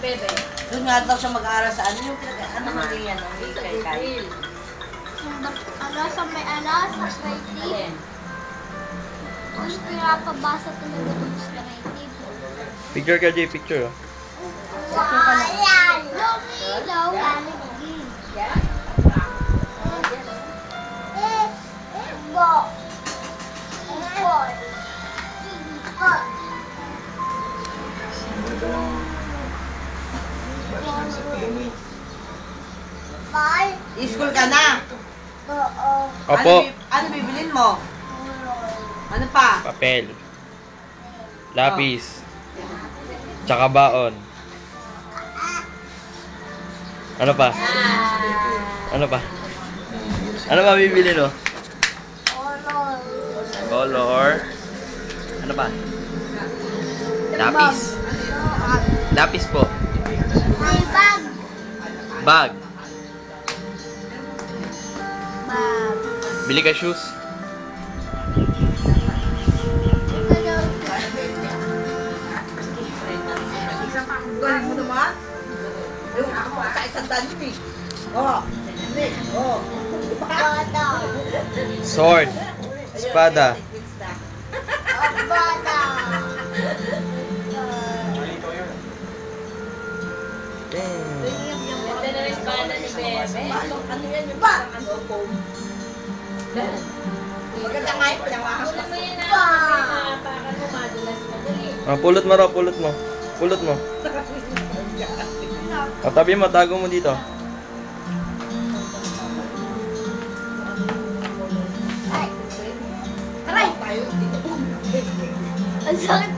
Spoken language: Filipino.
Bebe. Doon nga daw siya mag-aaral sa ano yung ano maging yan, kay. Sa may alas, sa creative. Gusto pinapabasa talaga dun sa creative. Picture ka, Jay. Picture, oh. Ayan! Lumilaw! School ka na? Opo. Ano bibilin mo? Ano pa? Papel. Lapis. Tsaka baon. Ano pa? Ano pa? Ano pa bibili, no? Color. Ano pa? Lapis. Lapis po. May bag! Bag. Bag. Bili ka shoes. Galing mo naman? Yung ako sa isang daan yun eh. Oh. Oh. Bata. Sword. Espada. Bata. Ganda na rin bala ni Bebe. Ano yan yung parang ano, foam. Maganda nga yun, pinawakas Wala pa. mo yan na para mo madulas madali. Pulot mo raw, pulot mo. Pulot mo. Tabi mo, tago mo dito. Ay! Aray! Ang sakit